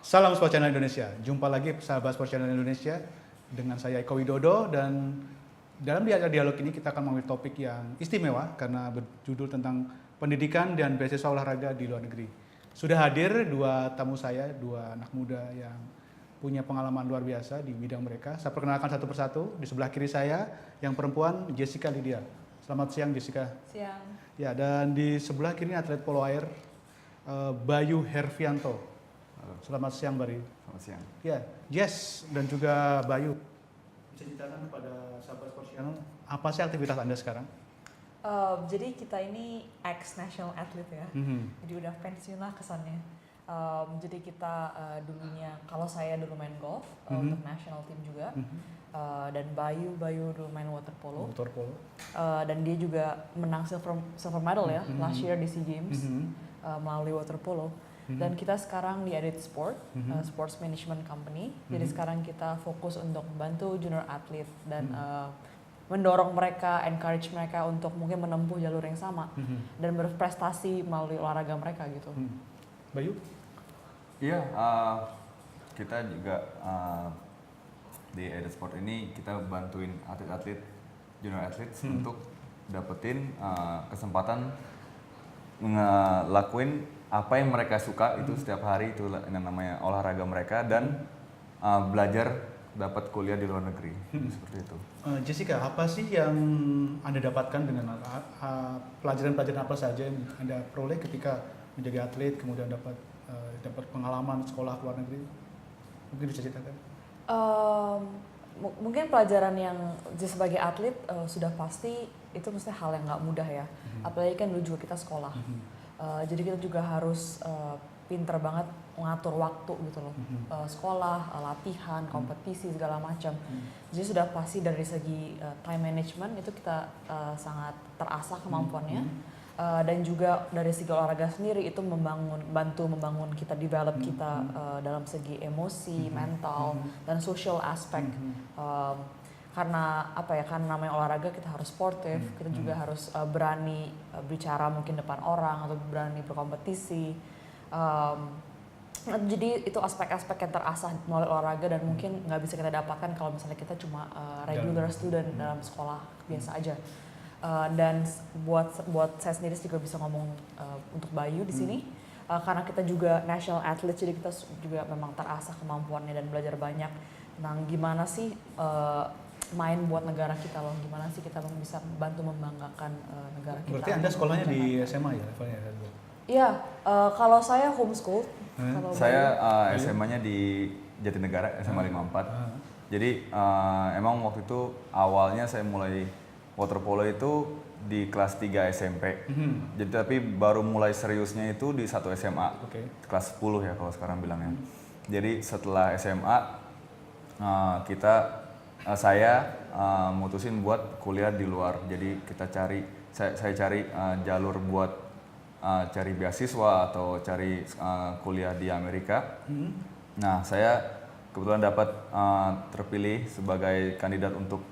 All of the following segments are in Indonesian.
Salam Sport Channel Indonesia. Jumpa lagi sahabat Sport Channel Indonesia dengan saya Eko Widodo, dan dalam dialog ini kita akan mengambil topik yang istimewa karena berjudul tentang pendidikan dan beasiswa olahraga di luar negeri. Sudah hadir dua tamu saya, dua anak muda yang punya pengalaman luar biasa di bidang mereka. Saya perkenalkan satu persatu. Di sebelah kiri saya yang perempuan, Jessica Lydia. Selamat siang Jessica. Siang. Ya, dan di sebelah kiri atlet polo air Bayu Hervianto. Selamat siang Bari. Selamat siang. Ya, Jess dan juga Bayu, bisa ceritakan kepada sahabat Sport Channel apa sih aktivitas Anda sekarang? Jadi kita ini ex-national athlete ya, jadi udah pensiun lah kesannya. Jadi kita dulunya, kalau saya dulu main golf untuk national team juga, dan Bayu dulu main water polo. Dan dia juga menang silver medal ya last year di SEA Games melalui water polo. Dan kita sekarang di Edit Sport, sports management company. Jadi sekarang kita fokus untuk membantu junior athlete dan mendorong mereka, encourage mereka untuk mungkin menempuh jalur yang sama dan berprestasi melalui olahraga mereka gitu. Bayu? Iya, kita juga di Edit Sport ini kita bantuin atlet-atlet, junior atlet untuk dapetin kesempatan ngelakuin apa yang mereka suka itu setiap hari, itu yang namanya olahraga mereka, dan belajar dapat kuliah di luar negeri seperti itu. Jessica, apa sih yang Anda dapatkan dengan pelajaran-pelajaran apa saja yang Anda peroleh ketika menjadi atlet, kemudian dapat pengalaman sekolah ke luar negeri? Mungkin bisa ceritakan? Mungkin pelajaran yang sebagai atlet sudah pasti itu mesti hal yang nggak mudah ya. Apalagi kan dulu juga kita sekolah. Jadi kita juga harus pinter banget mengatur waktu gitu loh. Sekolah, latihan, kompetisi segala macam. Jadi sudah pasti dari segi time management itu kita sangat terasah kemampuannya. Dan juga dari segi olahraga sendiri itu bantu membangun kita, develop kita dalam segi emosi, mental, dan social aspect. Karena apa ya, karena namanya olahraga kita harus sportif, kita juga harus berani bicara mungkin depan orang atau berani berkompetisi. Jadi itu aspek-aspek yang terasah melalui olahraga dan mungkin nggak bisa kita dapatkan kalau misalnya kita cuma regular student dalam sekolah biasa aja. Dan buat saya sendiri juga bisa ngomong untuk Bayu di sini, karena kita juga national athlete, jadi kita juga memang terasah kemampuannya dan belajar banyak tentang gimana sih main buat negara kita loh, gimana sih kita bisa bantu membanggakan negara kita. Berarti Anda sekolahnya di SMA ya levelnya? Iya, kalau saya homeschool. Saya SMA-nya di Jatinegara, SMA 54. Jadi emang waktu itu awalnya saya mulai water polo itu di kelas 3 SMP. Jadi tapi baru mulai seriusnya itu di 1 SMA. Kelas 10 ya kalau sekarang bilangnya. Jadi setelah SMA saya mutusin buat kuliah di luar. Jadi saya cari jalur buat cari beasiswa atau cari kuliah di Amerika. Nah, saya kebetulan dapat terpilih sebagai kandidat untuk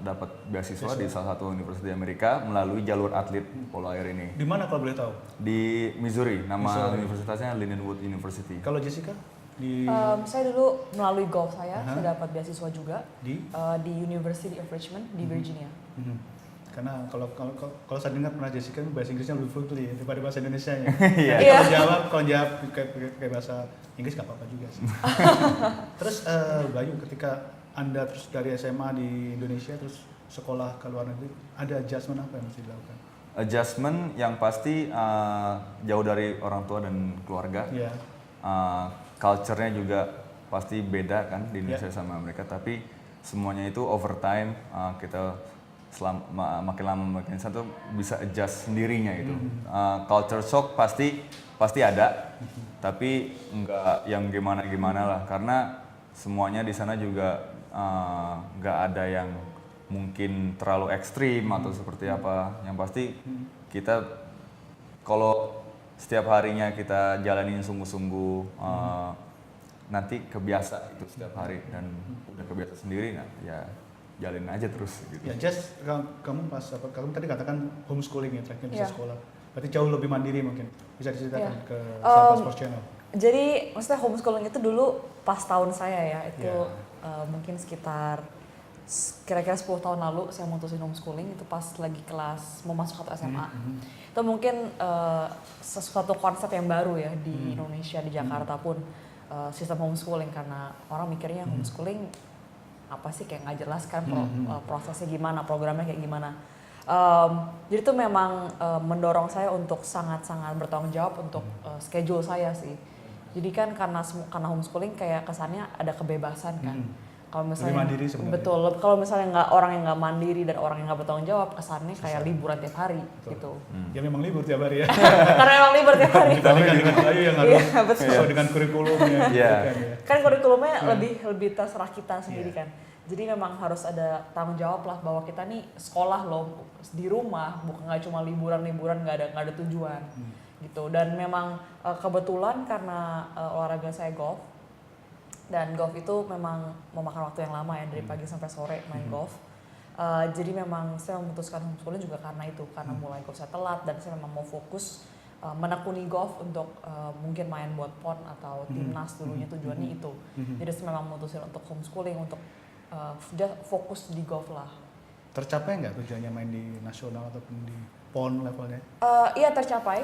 dapat beasiswa di salah satu universitas di Amerika melalui jalur atlet polo air ini. Di mana kalau boleh tahu? Di Missouri, nama universitasnya Lindenwood University. Kalau Jessica? Saya dulu melalui golf saya dapat beasiswa juga di University of Richmond di Virginia. Karena kalau saya dengar pernah Jessica bahasa Inggrisnya lebih fluently daripada bahasa Indonesianya. Kalau jawab kayak bahasa Inggris nggak apa-apa juga sih. Terus Bayu, ketika Anda terus dari SMA di Indonesia terus sekolah ke luar negeri, ada adjustment apa yang mesti dilakukan? Adjustment yang pasti jauh dari orang tua dan keluarga. Culture-nya juga pasti beda kan di Indonesia sama Amerika, tapi semuanya itu overtime kita makin lama makin satu bisa adjust sendirinya itu. Culture shock pasti ada, tapi nggak yang gimana lah, karena semuanya di sana juga nggak ada yang mungkin terlalu ekstrim atau seperti apa. Yang pasti kita kalau setiap harinya kita jalanin sungguh-sungguh, nanti kebiasa itu setiap hari, dan udah kebiasa sendiri, nah ya jalin aja terus gitu. Ya, Jess, kamu tadi katakan homeschooling ya, terakhir bisa sekolah. Berarti jauh lebih mandiri mungkin. Bisa diceritakan ke sahabat Sports Channel. Jadi maksudnya homeschooling itu dulu pas tahun saya ya, itu mungkin sekitar kira-kira 10 tahun lalu saya mutusin homeschooling itu pas lagi kelas mau masuk satu SMA. Itu mungkin sesuatu konsep yang baru ya di Indonesia, di Jakarta pun sistem homeschooling, karena orang mikirnya homeschooling apa sih, kayak nggak jelas kan prosesnya gimana, programnya kayak gimana. Jadi itu memang mendorong saya untuk sangat-sangat bertanggung jawab untuk schedule saya sih. Jadi kan karena homeschooling kayak kesannya ada kebebasan kan. Kalau misalnya mandiri sebenarnya. betul, kalau misalnya nggak orang yang nggak mandiri dan orang yang nggak bertanggung jawab, kesannya kayak liburan tiap hari gitu. Ya memang libur tiap hari ya. Karena memang libur tiap hari. Dibandingkan dengan Ayu yang harus betul. sesuai dengan kurikulumnya. Iya. Kan kurikulumnya lebih terserah kita sendiri kan. Jadi memang harus ada tanggung jawab lah bahwa kita nih sekolah loh di rumah, bukan nggak cuma liburan nggak ada tujuan gitu. Dan memang kebetulan karena olahraga saya golf, dan golf itu memang memakan waktu yang lama ya, dari pagi sampai sore main golf. Jadi memang saya memutuskan homeschooling juga karena itu, karena mulai golf saya telat dan saya memang mau fokus menekuni golf untuk mungkin main buat PON atau timnas dulunya, tujuannya itu. Jadi saya memang memutuskan untuk homeschooling untuk fokus di golf lah. Tercapai nggak tujuannya main di nasional ataupun di PON levelnya? Iya tercapai.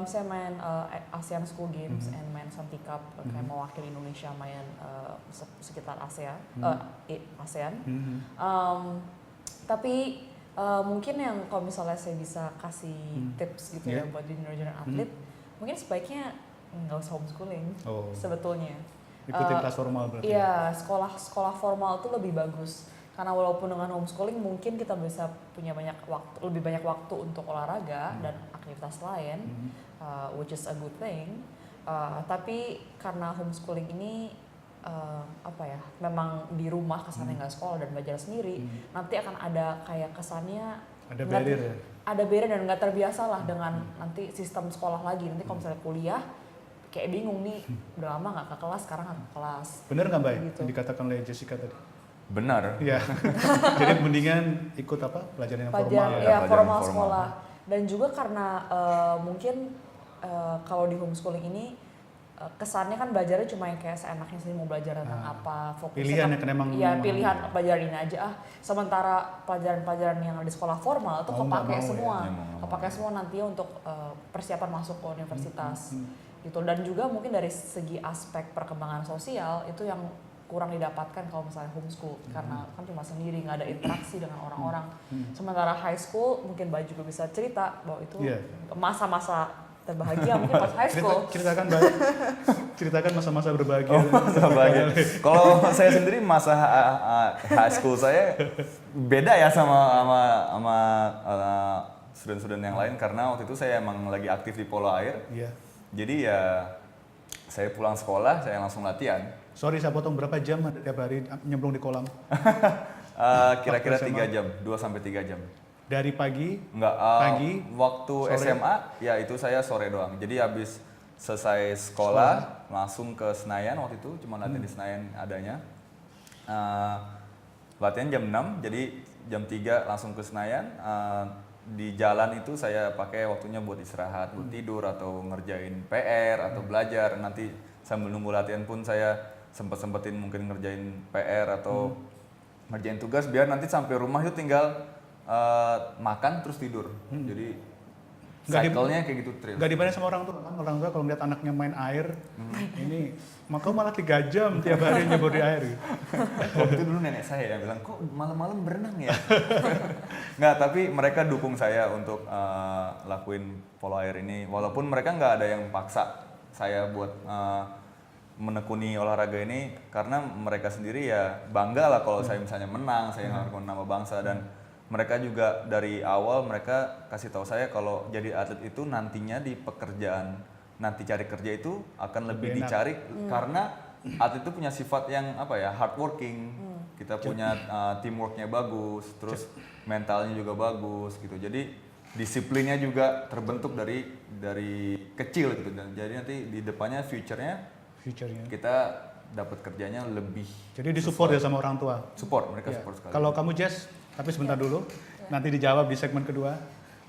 Saya main ASEAN School Games and main Santi Cup, kayak mewakili Indonesia main sekitar ASEAN. Tapi mungkin yang kalau misalnya saya bisa kasih tips gitu ya buat junior atlet, mungkin sebaiknya nggak usah homeschooling sebetulnya. Ikutin kelas formal berarti. Iya, sekolah formal itu lebih bagus. Karena walaupun dengan homeschooling mungkin kita bisa punya lebih banyak waktu untuk olahraga dan aktivitas lain, which is a good thing. Tapi karena homeschooling ini memang di rumah kesannya nggak sekolah dan belajar sendiri, nanti akan ada kayak kesannya ada barrier ya? Ada barrier dan nggak terbiasa lah dengan nanti sistem sekolah lagi. Nanti kalau misalnya kuliah kayak bingung nih, udah lama nggak ke kelas, sekarang harus ke kelas. Bener nggak Mbak gitu. yang dikatakan oleh Jessica tadi? Benar. Iya. Jadi mendingan ikut pelajaran yang formal. Ya, formal sekolah. Dan juga karena mungkin kalau di homeschooling ini kesannya kan belajarnya cuma yang kayak seenaknya sendiri, mau belajar tentang apa, fokusnya pilihan yang emang pilihan pelajaran ini aja Sementara pelajaran-pelajaran yang di sekolah formal itu kepake semua. Kepake semua nanti untuk persiapan masuk ke universitas. Gitu. Dan juga mungkin dari segi aspek perkembangan sosial itu yang kurang didapatkan kalau misalnya homeschool, karena kan cuma sendiri, nggak ada interaksi dengan orang-orang. Sementara high school mungkin Mbak juga bisa cerita bahwa itu masa-masa terbahagia mungkin pas high school. Ceritakan masa-masa berbahagia. Kalau saya sendiri masa high school saya beda ya sama student-student yang lain, karena waktu itu saya emang lagi aktif di polo air. Jadi ya saya pulang sekolah, saya langsung latihan. Sorry saya potong, berapa jam tiap hari nyemplung di kolam? Kira-kira 3 jam, 2-3 jam. Dari pagi? Enggak, pagi, waktu sore? SMA ya itu saya sore doang. Jadi habis selesai sekolah langsung ke Senayan, waktu itu cuma latihan di Senayan adanya. Latihan jam 6, jadi jam 3 langsung ke Senayan. Di jalan itu saya pakai waktunya buat istirahat, buat tidur atau ngerjain PR atau belajar. Nanti sambil nunggu latihan pun saya sempetin mungkin ngerjain PR atau ngerjain tugas, biar nanti sampai rumah itu tinggal makan terus tidur. Jadi cycle-nya kayak gitu terus. Gak dibanding sama orang tua kan, orang tua kalau ngeliat anaknya main air, ini maka malah 3 jam tiap hari nyebur di air gitu. Waktu itu dulu nenek saya yang bilang, kok malam-malam berenang ya? Nggak, tapi mereka dukung saya untuk lakuin polo air ini, walaupun mereka nggak ada yang paksa saya buat menekuni olahraga ini, karena mereka sendiri ya bangga lah kalau saya misalnya menang, saya ngelakuin nama bangsa. Dan mereka juga dari awal mereka kasih tahu saya kalau jadi atlet itu nantinya di pekerjaan, nanti cari kerja itu akan lebih dicari karena atlet itu punya sifat yang hardworking. Kita punya teamworknya bagus, terus mentalnya juga bagus gitu. Jadi disiplinnya juga terbentuk dari kecil gitu. Dan jadi nanti di depannya future-nya kita dapat kerjanya lebih. Jadi disupport ya sama orang tua. Support, mereka support sekali. Kalau kamu Jess, tapi sebentar dulu, nanti dijawab di segmen kedua.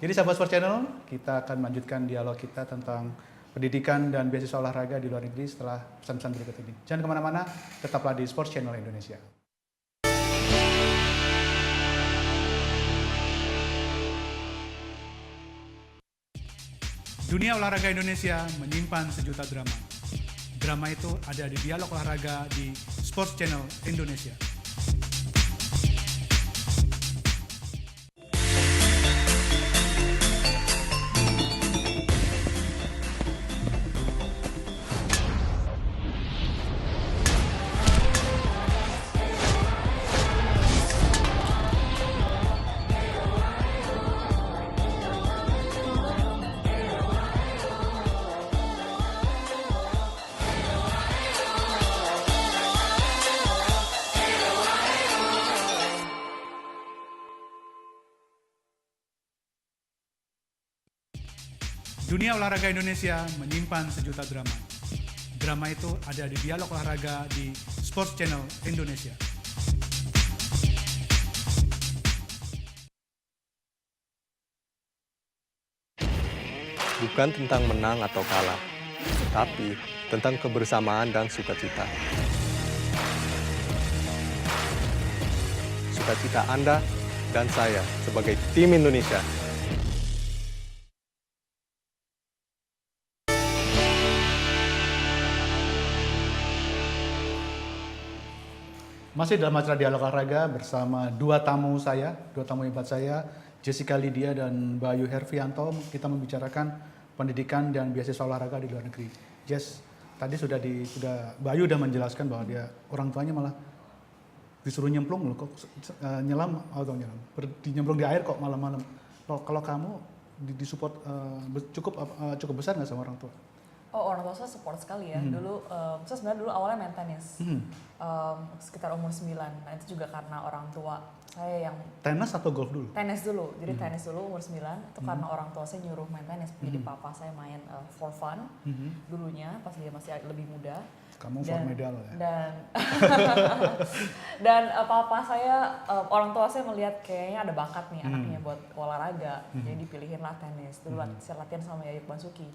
Jadi sahabat Sport Channel, kita akan melanjutkan dialog kita tentang pendidikan dan beasiswa olahraga di luar negeri setelah pesan-pesan berikut ini. Jangan kemana-mana, tetaplah di Sports Channel Indonesia. Dunia olahraga Indonesia menyimpan sejuta drama. Drama itu ada di Dialog Olahraga di Sports Channel Indonesia. Dunia olahraga Indonesia menyimpan sejuta drama. Drama itu ada di Dialog Olahraga di Sports Channel Indonesia. Bukan tentang menang atau kalah, tapi tentang kebersamaan dan sukacita. Sukacita Anda dan saya sebagai tim Indonesia. Masih dalam acara Dialog Olahraga bersama dua tamu hebat saya, Jessica Lydia dan Bayu Hervianto. Kita membicarakan pendidikan dan beasiswa olahraga di luar negeri. Jess, tadi Bayu udah menjelaskan bahwa dia orang tuanya malah disuruh nyemplung loh, kok nyemplung di air kok malam-malam. Kalau kamu disupport cukup besar nggak sama orang tua? Oh, orang tua saya support sekali ya. Dulu, saya sebenarnya dulu awalnya main tenis. Sekitar umur 9. Nah, itu juga karena orang tua saya yang... Tenis atau golf dulu? Tenis dulu. Jadi tenis dulu umur 9. Itu karena orang tua saya nyuruh main tenis. Jadi papa saya main for fun dulunya, pas dia masih lebih muda. Kamu for medal ya? Dan papa saya, orang tua saya melihat kayaknya ada bakat nih anaknya buat olahraga. Jadi dipilihin lah tenis. Dulu saya latihan sama Yayuk Basuki.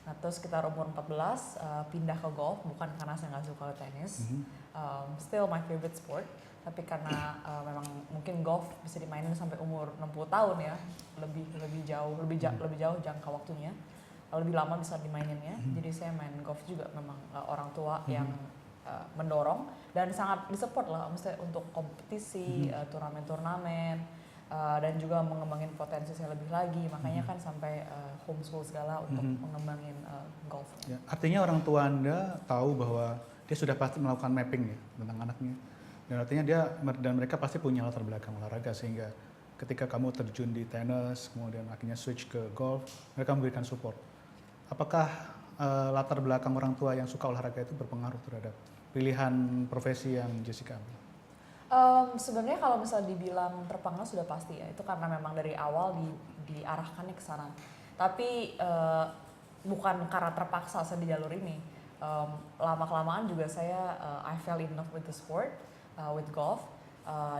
Nah, terus sekitar umur 14 pindah ke golf, bukan karena saya nggak suka tenis, still my favorite sport, tapi karena memang mungkin golf bisa dimainin sampai umur 60 tahun ya, lebih jauh jangka waktunya, lebih lama bisa dimaininnya. Jadi saya main golf juga memang orang tua yang mendorong dan sangat disupport lah, maksudnya untuk kompetisi, turnamen-turnamen. Dan juga mengembangin potensi saya lebih lagi, makanya kan sampai homeschool segala untuk mengembangin golf. Ya, artinya orang tua Anda tahu bahwa dia sudah pasti melakukan mapping ya tentang anaknya, dan artinya mereka pasti punya latar belakang olahraga, sehingga ketika kamu terjun di tenis kemudian akhirnya switch ke golf, mereka memberikan support. Apakah latar belakang orang tua yang suka olahraga itu berpengaruh terhadap pilihan profesi yang Jessica ambil? Sebenarnya kalau misalnya dibilang terpengaruh sudah pasti ya, itu karena memang dari awal diarahkannya ke sana. Tapi bukan karena terpaksa saya di jalur ini. Lama-kelamaan juga saya I fell in love with the sport, with golf.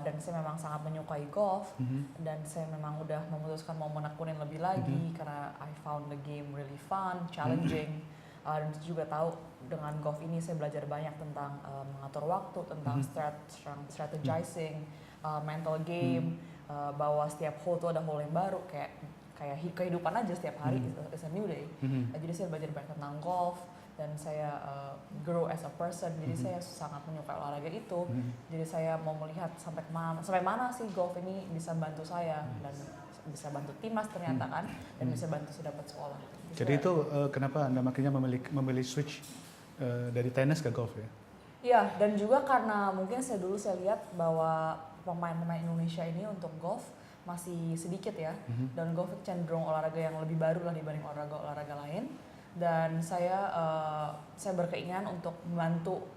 Dan saya memang sangat menyukai golf. Dan saya memang udah memutuskan mau menekunin lebih lagi karena I found the game really fun, challenging. Dan juga tahu dengan golf ini saya belajar banyak tentang mengatur waktu, tentang strategizing, mental game, bahwa setiap hole itu ada hole yang baru, kayak kehidupan aja setiap hari is a new day. Jadi saya belajar banyak tentang golf dan saya grow as a person. Jadi saya sangat menyukai olahraga itu. Jadi saya mau melihat sampai mana sih golf ini bisa bantu saya dan bisa bantu timnas ternyata kan, dan bisa bantu saya dapat sekolah. Jadi itu kenapa Anda makanya memilih switch dari tenis ke golf ya? Iya, dan juga karena mungkin saya lihat bahwa pemain-pemain Indonesia ini untuk golf masih sedikit ya, dan golf cenderung olahraga yang lebih baru lah dibanding olahraga lain. Dan saya berkeinginan untuk membantu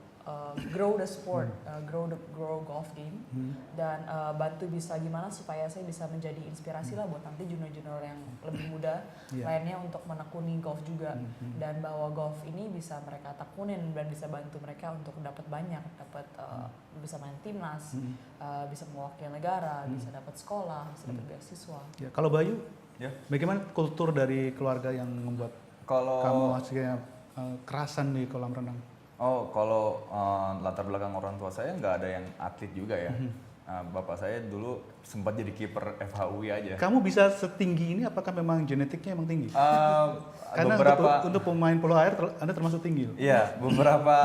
grow the sport, grow golf game, dan bantu bisa gimana supaya saya bisa menjadi inspirasi lah buat nanti junior-junior yang lebih muda lainnya untuk menekuni golf juga, dan bahwa golf ini bisa mereka tekunin dan bisa bantu mereka untuk dapat bisa main timnas, bisa mewakili negara, bisa dapat sekolah, bisa dapat beasiswa. Ya, kalau Bayu, bagaimana kultur dari keluarga yang membuat Kalau kamu hasilnya kerasan di kolam renang? kalau latar belakang orang tua saya nggak ada yang atlet juga ya. Bapak saya dulu sempat jadi kiper FHUI aja. Kamu bisa setinggi ini apakah memang genetiknya emang tinggi? Karena Beberapa untuk pemain polo air Anda termasuk tinggi loh. Iya, beberapa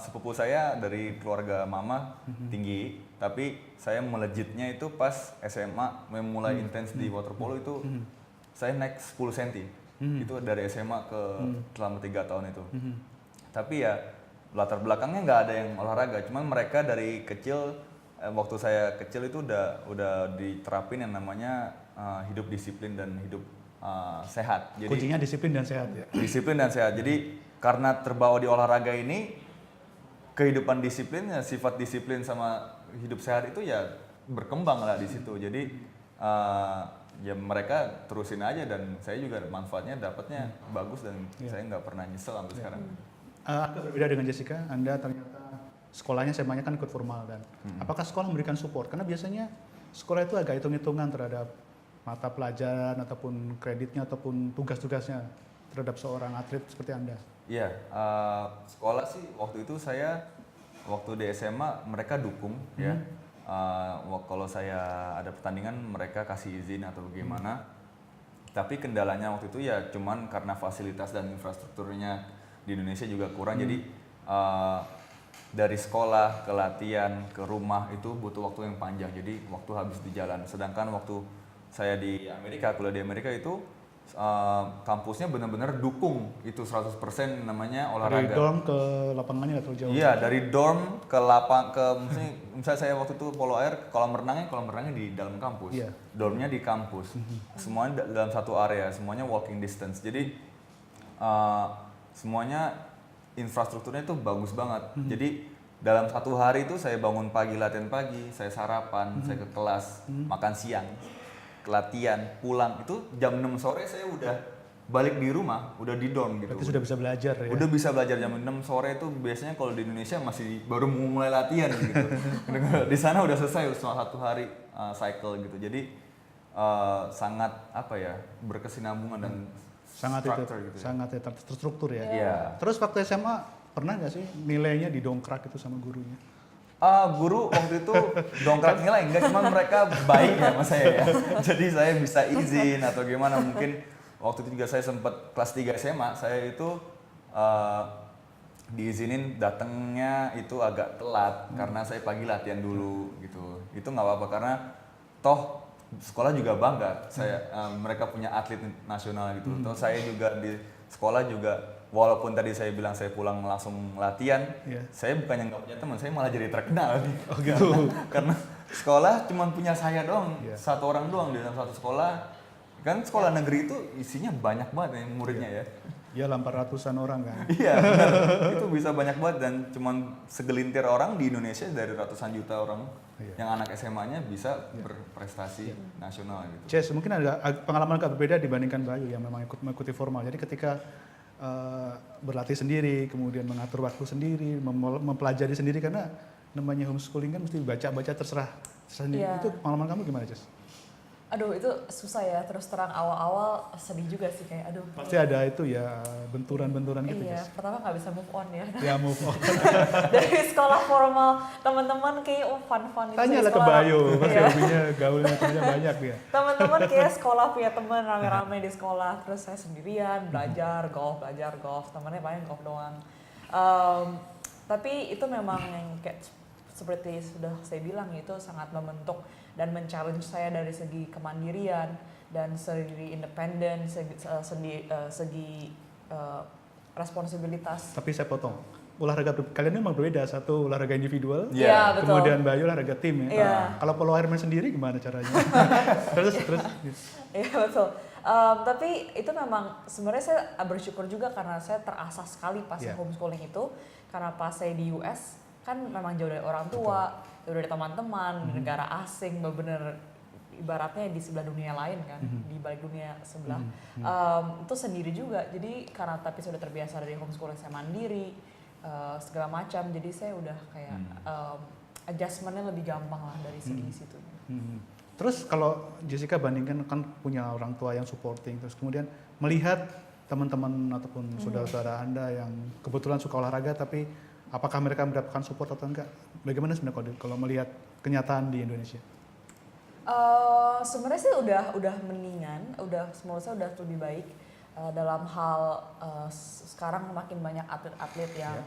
sepupu saya dari keluarga mama tinggi, tapi saya melejitnya itu pas SMA memulai intens di water polo itu saya naik 10 cm. Itu dari SMA ke selama 3 tahun itu. Tapi ya latar belakangnya nggak ada yang olahraga, cuman mereka dari kecil waktu saya kecil itu udah diterapin yang namanya hidup disiplin dan hidup sehat. Jadi Kuncinya disiplin dan sehat ya. disiplin dan sehat. Jadi karena terbawa di olahraga ini, kehidupan disiplinnya, sifat disiplin sama hidup sehat itu ya berkembang lah di situ. Jadi ya mereka terusin aja dan saya juga manfaatnya dapatnya bagus dan saya nggak pernah nyesel sampai sekarang. Agak berbeda dengan Jessica, Anda ternyata sekolahnya saya kan ikut formal dan apakah sekolah memberikan support? Karena biasanya sekolah itu agak hitung-hitungan terhadap mata pelajaran ataupun kreditnya ataupun tugas-tugasnya terhadap seorang atlet seperti Anda. Iya, sekolah sih waktu itu saya waktu di SMA mereka dukung ya. Kalau saya ada pertandingan mereka kasih izin atau bagaimana. Tapi kendalanya waktu itu ya cuman karena fasilitas dan infrastrukturnya di Indonesia juga kurang. Jadi dari sekolah ke latihan ke rumah itu butuh waktu yang panjang. Jadi waktu habis di jalan. Sedangkan waktu saya di Amerika, kuliah di Amerika itu kampusnya benar-benar dukung itu 100% namanya olahraga. Dari dorm ke lapangannya nggak terlalu jauh. Iya, dari dorm ke misalnya saya waktu itu polo air, kolam renangnya di dalam kampus. Iya. Dormnya di kampus. Semuanya dalam satu area, semuanya walking distance. Jadi semuanya infrastrukturnya itu bagus banget. Jadi dalam satu hari itu saya bangun pagi, latihan pagi, saya sarapan, saya ke kelas, makan siang, latihan, pulang. Itu jam 6 sore saya udah balik di rumah, udah di dorm gitu. Berarti sudah bisa belajar ya? Udah bisa belajar jam 6 sore itu biasanya kalau di Indonesia masih baru mulai latihan gitu. Di sana udah selesai selama satu hari cycle gitu. Jadi sangat berkesinambungan dan sangat terstruktur ya. Iya. Terus waktu SMA pernah nggak sih nilainya didongkrak itu sama gurunya? Guru waktu itu dongkrak nilai enggak, cuma mereka baik ya sama saya ya. Jadi saya bisa izin atau gimana, mungkin waktu itu juga saya sempat kelas 3 SMA, saya itu diizinin datangnya itu agak telat karena saya pagi latihan dulu gitu. Itu nggak apa-apa karena toh sekolah juga bangga mereka punya atlet nasional gitu. Terus saya juga di sekolah juga walaupun tadi saya bilang saya pulang langsung latihan, saya bukannya nggak punya teman, saya malah jadi terkenal. Oh gitu. Karena sekolah cuma punya saya doang, satu orang doang di dalam satu sekolah. Kan sekolah negeri itu isinya banyak banget ya muridnya ya. Ya 400-an orang kan. Iya benar, itu bisa banyak banget dan cuma segelintir orang di Indonesia dari ratusan juta orang yang anak SMA-nya bisa berprestasi nasional gitu. Ces, mungkin ada pengalaman agak berbeda dibandingkan Bayu yang memang mengikuti formal. Jadi ketika berlatih sendiri, kemudian mengatur waktu sendiri, mempelajari sendiri karena namanya homeschooling kan mesti baca-baca terserah sendiri. Itu pengalaman kamu gimana, Ces? Aduh itu susah ya, terus terang awal-awal sedih juga sih kayak aduh. Pasti ada itu ya benturan-benturan gitu. Iya, pertama nggak bisa move on ya. Ya move on. Dari sekolah formal teman-teman kayak fun-fun. Tanyalah ke Bayu, pasti hobinya gaulnya temannya banyak dia. Teman-teman kayak sekolah punya teman rame-rame di sekolah, terus saya sendirian belajar golf, temannya paling golf doang. Tapi itu memang yang kayak seperti sudah saya bilang itu sangat membentuk dan men-challenge saya dari segi kemandirian dan segi independen, segi responsibilitas. Tapi saya potong. Olahraga kalian memang berbeda, satu olahraga individual, Iya, betul. kemudian Bayu olahraga tim ya. Iya. Kalau polo airman sendiri gimana caranya? terus. Iya betul. Tapi itu memang sebenarnya saya bersyukur juga karena saya terasah sekali pas homeschooling itu karena pas saya di US kan memang jauh dari orang tua, jauh dari teman-teman, di negara asing, benar-benar ibaratnya di sebelah dunia lain kan, di balik dunia sebelah. Itu sendiri juga. Jadi karena tapi sudah terbiasa dari homeschooling saya mandiri, segala macam. Jadi saya udah kayak adjustmentnya lebih gampang lah dari segi situ. Terus kalau Jessica bandingkan kan punya orang tua yang supporting, terus kemudian melihat teman-teman ataupun saudara-saudara Anda yang kebetulan suka olahraga, tapi apakah mereka mendapatkan support atau enggak? Bagaimana sebenarnya kalau melihat kenyataan di Indonesia? Sebenarnya sih udah mendingan, menurut saya udah lebih baik dalam hal sekarang makin banyak atlet-atlet yang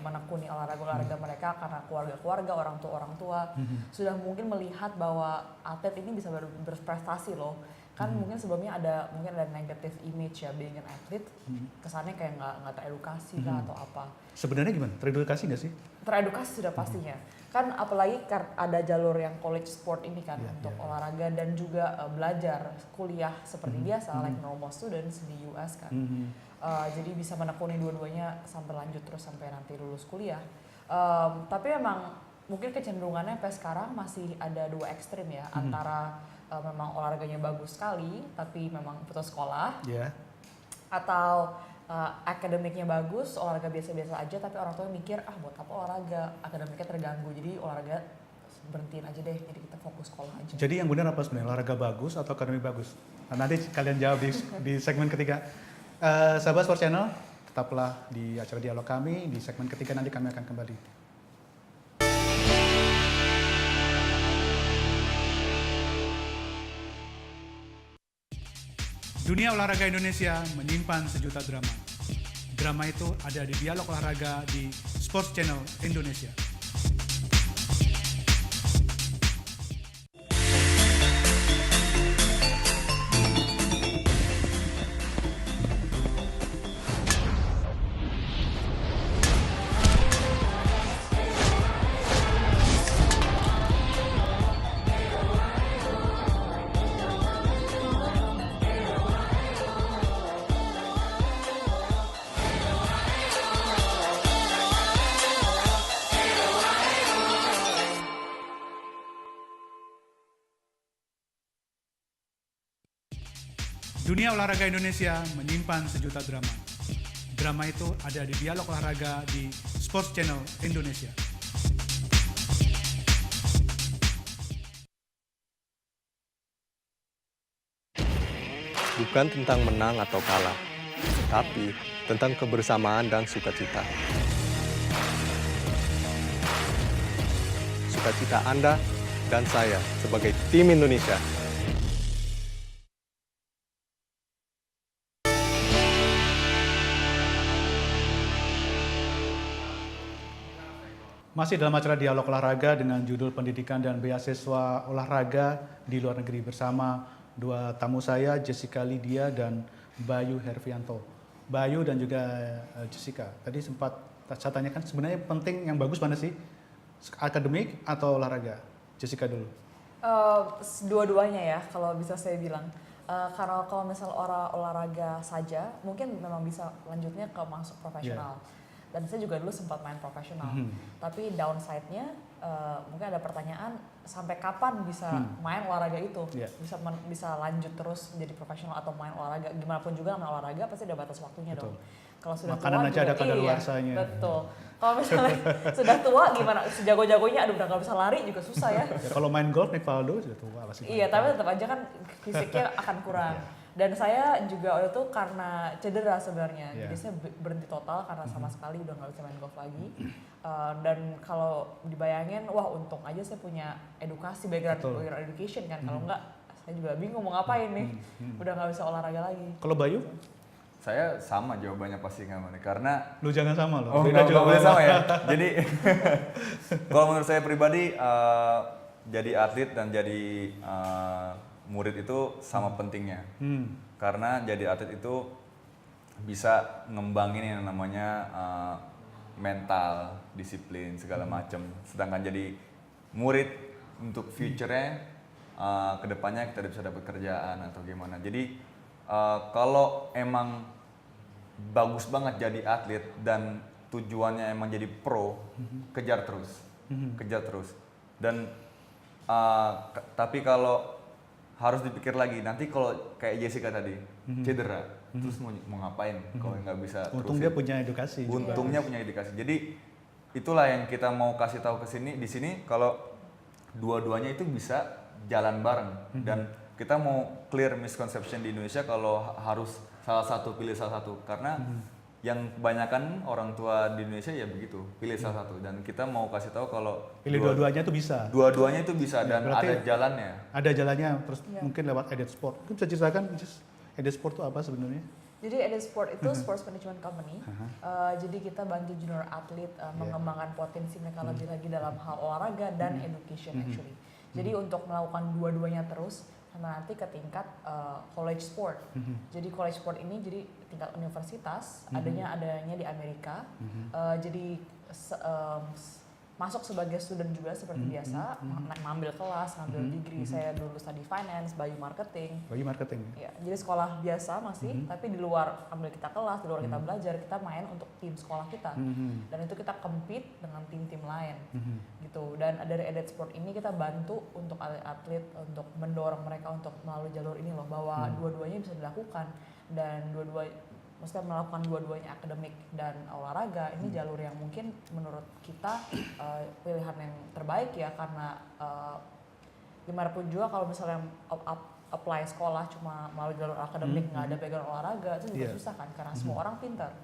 menekuni olahraga mereka karena keluarga-keluarga, orang tua sudah mungkin melihat bahwa atlet ini bisa berprestasi loh. Kan mungkin sebelumnya ada negative image ya, being an athlete, kesannya kayak nggak teredukasi lah atau apa. Sebenarnya gimana? Teredukasi nggak sih? Teredukasi sudah pastinya. Kan apalagi ada jalur yang college sport ini kan untuk olahraga dan juga belajar kuliah seperti biasa like normal students di US kan. Jadi bisa menekuni dua-duanya sampai lanjut terus sampai nanti lulus kuliah. Tapi memang mungkin kecenderungannya sampai sekarang masih ada dua ekstrim ya, antara memang olahraganya bagus sekali tapi memang putus sekolah, atau akademiknya bagus, olahraga biasa-biasa aja tapi orang tua mikir buat apa olahraga, akademiknya terganggu, jadi olahraga berhentiin aja deh, jadi kita fokus sekolah aja. Jadi yang benar apa sebenarnya, olahraga bagus atau akademik bagus? Nah, nanti kalian jawab di segmen ketiga. Sahabat Sports Channel, tetaplah di acara dialog kami, di segmen ketiga nanti kami akan kembali. Dunia olahraga Indonesia menyimpan sejuta drama. Drama itu ada di Dialog Olahraga di Sports Channel Indonesia. Dunia olahraga Indonesia menyimpan sejuta drama. Drama itu ada di Dialog Olahraga di Sports Channel Indonesia. Bukan tentang menang atau kalah, tapi tentang kebersamaan dan sukacita. Sukacita Anda dan saya sebagai tim Indonesia. Masih dalam acara Dialog Olahraga dengan judul Pendidikan dan Beasiswa Olahraga di Luar Negeri bersama dua tamu saya, Jessica Lydia dan Bayu Hervianto. Bayu dan juga Jessica, tadi sempat saya tanyakan sebenarnya penting yang bagus mana sih? Akademik atau olahraga? Jessica dulu. Dua-duanya ya kalau bisa saya bilang. Karena kalau misal olahraga saja mungkin memang bisa lanjutnya ke masuk profesional. Dan saya juga dulu sempat main profesional. Tapi downside-nya mungkin ada pertanyaan sampai kapan bisa main olahraga itu? Bisa lanjut terus menjadi profesional atau main olahraga? Gimana pun juga main olahraga pasti ada batas waktunya dong. Kalau sudah makanan tua aja juga, ada kadaluarsanya. Betul. Kalau misalnya sudah tua gimana? Sejago-jagonya udah nggak bisa lari juga susah ya. Kalau main golf Nick Faldo sudah tua pasti. Iya, tapi tetap aja kan fisiknya akan kurang. Dan saya juga waktu itu karena cedera sebenarnya, jadi saya berhenti total karena sama sekali udah nggak bisa main golf lagi. Dan kalau dibayangin, wah untung aja saya punya edukasi, background education kan. Kalau nggak, saya juga bingung mau ngapain nih, udah nggak bisa olahraga lagi. Kalau Bayu? Saya sama jawabannya pasti nggak nih, karena Lu jangan sama loh. Oh, nggak boleh sama ya. Jadi kalau menurut saya pribadi jadi atlet dan jadi murid itu sama pentingnya. Karena jadi atlet itu bisa ngembangin yang namanya mental, disiplin segala macam. Sedangkan jadi murid untuk future-nya kedepannya kita bisa dapat kerjaan atau gimana. Jadi kalau emang bagus banget jadi atlet dan tujuannya emang jadi pro, kejar terus. Dan tapi kalau harus dipikir lagi, nanti kalau kayak Jessica tadi cedera, terus mau ngapain kalau nggak bisa terusin. Untung dia punya edukasi. Untungnya punya edukasi. Jadi itulah yang kita mau kasih tahu di sini kalau dua-duanya itu bisa jalan bareng dan kita mau clear misconception di Indonesia kalau harus pilih salah satu karena yang kebanyakan orang tua di Indonesia ya begitu, pilih salah satu, dan kita mau kasih tahu kalau pilih dua-duanya itu bisa. Dua-duanya itu bisa dan berarti ada jalannya. Ada jalannya, terus mungkin lewat Edit Sport. Mungkin bisa ceritakan Edit Sport itu apa sebenarnya? Jadi Edit Sport itu sports management company. Jadi kita bantu junior atlet mengembangkan potensi mereka lebih lagi dalam hal olahraga dan education actually. Jadi untuk melakukan dua-duanya terus sama nanti ke tingkat college sport. Jadi college sport ini jadi tingkat universitas, adanya di Amerika. Jadi masuk sebagai student juga seperti biasa, ngambil kelas, ngambil degree. Saya dulu study finance, bio marketing. Bio marketing. Ya, jadi sekolah biasa masih, tapi di luar ambil kita kelas, di luar kita belajar, kita main untuk tim sekolah kita. Dan itu kita compete dengan tim-tim lain. Gitu. Dan dari Edit Sport ini kita bantu untuk atlet untuk mendorong mereka untuk melalui jalur ini loh, bahwa dua-duanya bisa dilakukan dan maksudnya melakukan dua-duanya akademik dan olahraga ini jalur yang mungkin menurut kita pilihan yang terbaik ya, karena gimana pun juga kalau misalnya apply sekolah cuma melalui jalur akademik nggak ada background olahraga itu juga susah kan, karena semua orang pintar.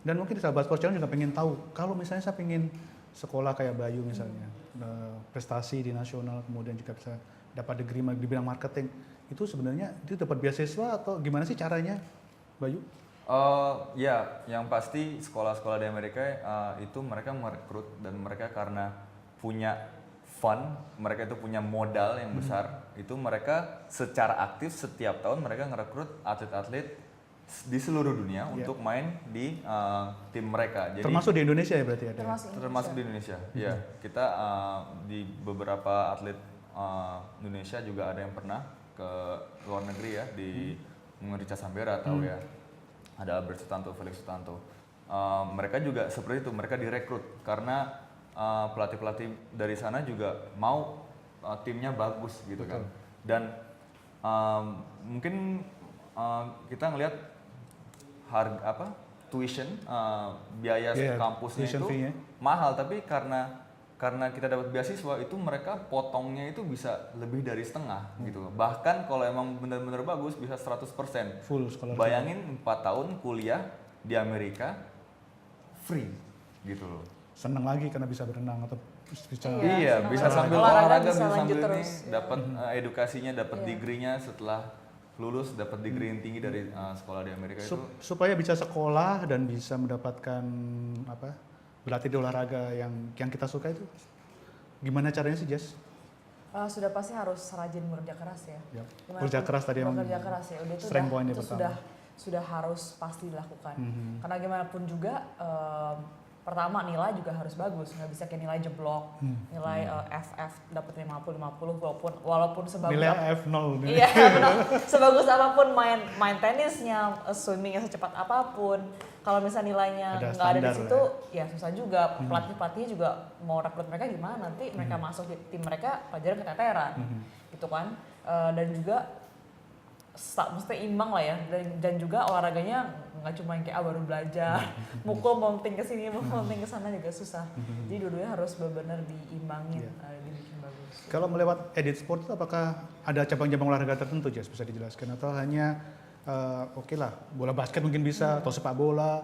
Dan mungkin sahabat Sport Channel juga pengen tahu kalau misalnya saya pengen sekolah kayak Bayu misalnya, prestasi di nasional kemudian juga bisa dapat degree di bidang marketing, itu sebenarnya itu dapat beasiswa atau gimana sih caranya, Bayu? Ya, yang pasti sekolah-sekolah di Amerika itu mereka merekrut, dan mereka karena punya fund, mereka itu punya modal yang besar, itu mereka secara aktif setiap tahun mereka ngerekrut atlet-atlet di seluruh dunia untuk main di tim mereka. Jadi, termasuk di Indonesia ya berarti ada? Termasuk di Indonesia, ya. Kita di beberapa atlet Indonesia juga ada yang pernah ke luar negeri ya, di Richa Sambera tahu ya. Ada Albert Sutanto, Felix Sutanto. Mereka juga seperti itu, mereka direkrut karena pelatih-pelatih dari sana juga mau timnya bagus gitu kan. Dan mungkin kita ngelihat harga tuition, biaya kampusnya itu mahal, tapi karena kita dapat beasiswa itu mereka potongnya itu bisa lebih dari setengah gitu. Bahkan kalau emang benar-benar bagus bisa 100%. Full scholarship. Bayangin 4 tahun kuliah di Amerika free gitu loh. Senang lagi karena bisa berenang atau bisa bisa sambil olahraga, bisa sambil ini terus. dapat edukasinya, dapat degree-nya setelah lulus, dapat degree yang tinggi dari sekolah di Amerika itu. Supaya bisa sekolah dan bisa mendapatkan berlatih di olahraga yang kita suka itu gimana caranya sih, Jess? Sudah pasti harus rajin bekerja keras ya. Kerja keras tadi emang bekerja keras ya. Udah itu strength point-nya itu sudah harus pasti dilakukan. Karena gimana pun juga pertama nilai juga harus bagus, nggak bisa kayak nilai jeblok, nilai FF dapat 50 walaupun sebagus nilai F0. Iya, benar. Sebagus apapun main tenisnya, swimmingnya secepat apapun, kalau misalnya nilainya nggak ada di situ, ya susah juga. Pelatihnya juga mau rekrut mereka gimana, nanti mereka masuk di tim mereka pelajaran keteteran, gitu kan. Dan juga mesti imbang lah ya, dan juga olahraganya nggak cuma yang kayak baru belajar, mukul mounting ke sini, mounting ke sana juga susah. Jadi dua-duanya harus benar-benar diimbangin, dibikin bagus. Kalau melewat Edit Sport itu apakah ada cabang-cabang olahraga tertentu, Jess, bisa dijelaskan, atau hanya oke lah bola basket mungkin bisa, atau sepak bola,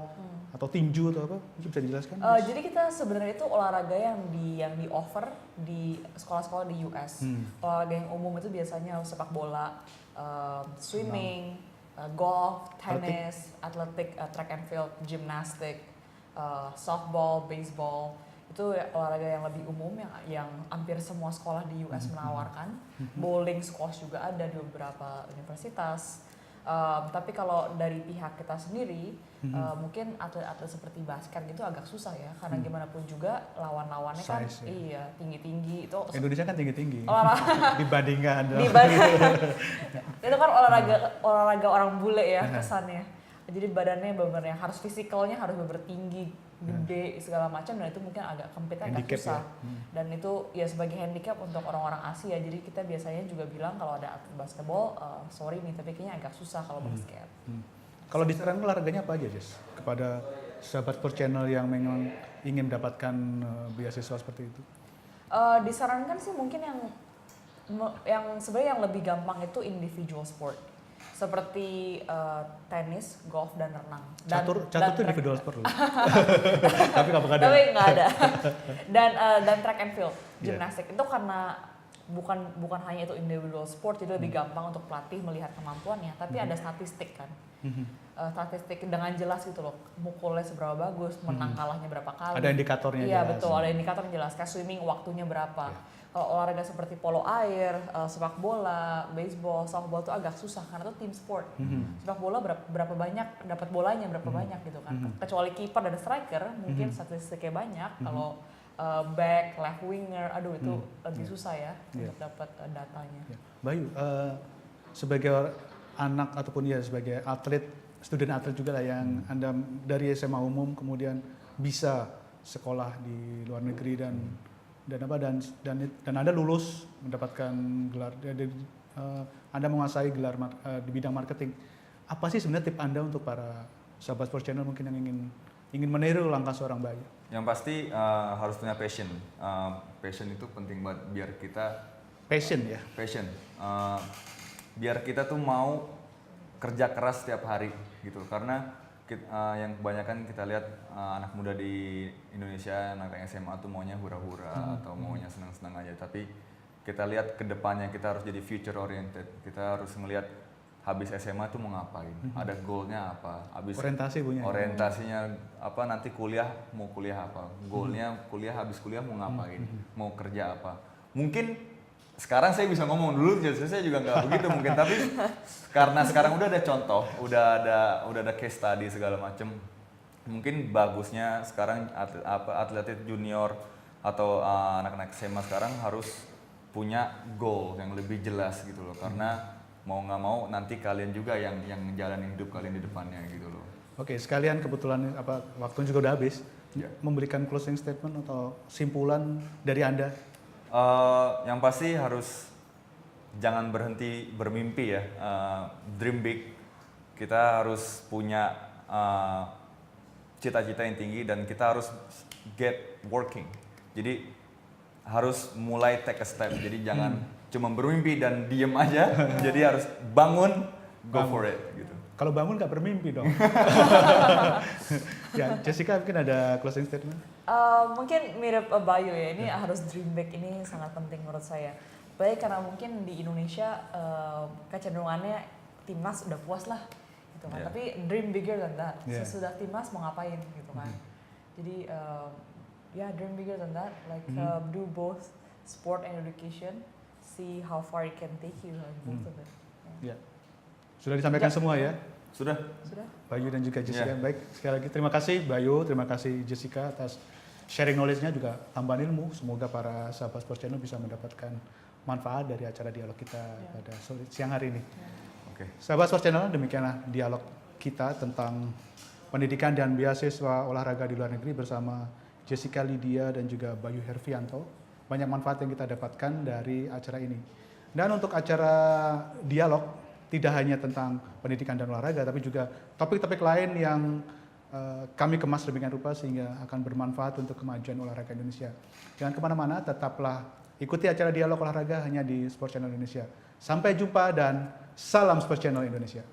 atau tinju atau apa, mungkin bisa dijelaskan? Jadi kita sebenarnya itu olahraga yang di offer di sekolah-sekolah di US. Olahraga yang umum itu biasanya sepak bola, swimming, golf, tennis, atletik, track and field, gymnastik, softball, baseball. Itu olahraga yang lebih umum yang hampir semua sekolah di US menawarkan. Bowling, squash juga ada di beberapa universitas. Tapi kalau dari pihak kita sendiri, mungkin atlet-atlet seperti basket gitu agak susah ya, karena gimana pun juga lawan-lawannya kan tinggi-tinggi itu. Indonesia kan tinggi-tinggi dibandingkan itu kan olahraga orang bule ya kesannya. Jadi badannya benar-benar harus fisikalnya harus benar tinggi, gede segala macam, dan itu mungkin agak agak susah. Dan itu ya sebagai handicap untuk orang-orang Asia. Jadi kita biasanya juga bilang kalau ada atlet basketball, sorry nih, tapi kayaknya agak susah kalau basket. Kalau disarankan olahraganya apa aja, Jess, kepada sahabat Sport Channel yang memang ingin mendapatkan beasiswa seperti itu? Disarankan sih mungkin yang sebenarnya yang lebih gampang itu individual sport. seperti tenis, golf, dan renang. Catur itu individual sport loh. Tapi nggak ada. Tapi nggak ada. Dan track and field, Yeah. gimnastik itu karena bukan hanya itu individual sport, jadi lebih gampang untuk pelatih melihat kemampuannya, tapi ada statistik kan. Statistik dengan jelas gitu loh, mukulnya seberapa bagus, menang kalahnya berapa kali. Ada indikatornya Iya jelas. betul, ada indikator yang jelas. Kayak swimming waktunya berapa. Kalau olahraga seperti polo air, sepak bola, baseball, softball itu agak susah karena itu team sport. Sepak bola berapa banyak dapat bolanya, berapa banyak gitu kan. Kecuali kiper dan striker mungkin statistiknya banyak. Kalau back, left winger, aduh itu lebih susah ya untuk dapat datanya. Ya. Bayu, sebagai anak ataupun ya sebagai atlet, student atlet juga lah yang Anda dari SMA umum kemudian bisa sekolah di luar negeri dan Anda lulus mendapatkan gelar, Anda menguasai gelar di bidang marketing. Apa sih sebenarnya tip Anda untuk para sahabat Sports Channel mungkin yang ingin meniru langkah seorang Bayu? Yang pasti harus punya passion. Passion itu penting banget biar kita Passion ya. passion. Biar kita tuh mau kerja keras setiap hari gitu. Karena yang kebanyakan kita lihat anak muda di Indonesia, anak SMA tuh maunya hura-hura atau maunya senang-senang aja. Tapi kita lihat ke depannya kita harus jadi future oriented. Kita harus ngelihat habis SMA tuh mau ngapain, ada goalnya apa, habis orientasinya apa, nanti mau kuliah apa, goalnya kuliah, habis kuliah mau ngapain, mau kerja apa. Mungkin sekarang saya bisa ngomong, dulu saya juga nggak begitu mungkin, tapi karena sekarang udah ada contoh, udah ada case study segala macem, mungkin bagusnya sekarang atlet junior atau anak-anak SMA sekarang harus punya goal yang lebih jelas gitu loh, karena mau nggak mau nanti kalian juga yang ngejalanin hidup kalian di depannya gitu loh. Oke, sekalian kebetulan waktunya juga udah habis, memberikan closing statement atau simpulan dari Anda. Yang pasti harus jangan berhenti bermimpi ya, dream big. Kita harus punya cita-cita yang tinggi dan kita harus get working. Jadi harus mulai take a step. Jadi jangan cuma bermimpi dan diem aja. Jadi harus bangun, go for it gitu. Kalau bangun nggak bermimpi dong. Ya, Jessica mungkin ada closing statement? Mungkin mirip Bayu ya, ini harus dream big, ini sangat penting menurut saya. Baik karena mungkin di Indonesia kecenderungannya timnas udah puas lah gitu kan. Tapi dream bigger than that. Sesudah timnas mau ngapain gitu kan. Jadi dream bigger than that, like do both sport and education, see how far it can take you and both of it. Ya. Sudah disampaikan semua ya? Sudah. Bayu dan juga Jessica. Baik, sekali lagi terima kasih Bayu, terima kasih Jessica atas sharing knowledge-nya, juga tambahan ilmu. Semoga para sahabat Sports Channel bisa mendapatkan manfaat dari acara dialog kita pada siang hari ini. Oke. Sahabat Sports Channel, demikianlah dialog kita tentang pendidikan dan beasiswa olahraga di luar negeri bersama Jessica Lydia dan juga Bayu Hervianto. Banyak manfaat yang kita dapatkan dari acara ini. Dan untuk acara dialog, tidak hanya tentang pendidikan dan olahraga, tapi juga topik-topik lain yang kami kemas sedemikian rupa sehingga akan bermanfaat untuk kemajuan olahraga Indonesia. Jangan kemana-mana, tetaplah ikuti acara dialog olahraga hanya di Sports Channel Indonesia. Sampai jumpa dan salam Sports Channel Indonesia.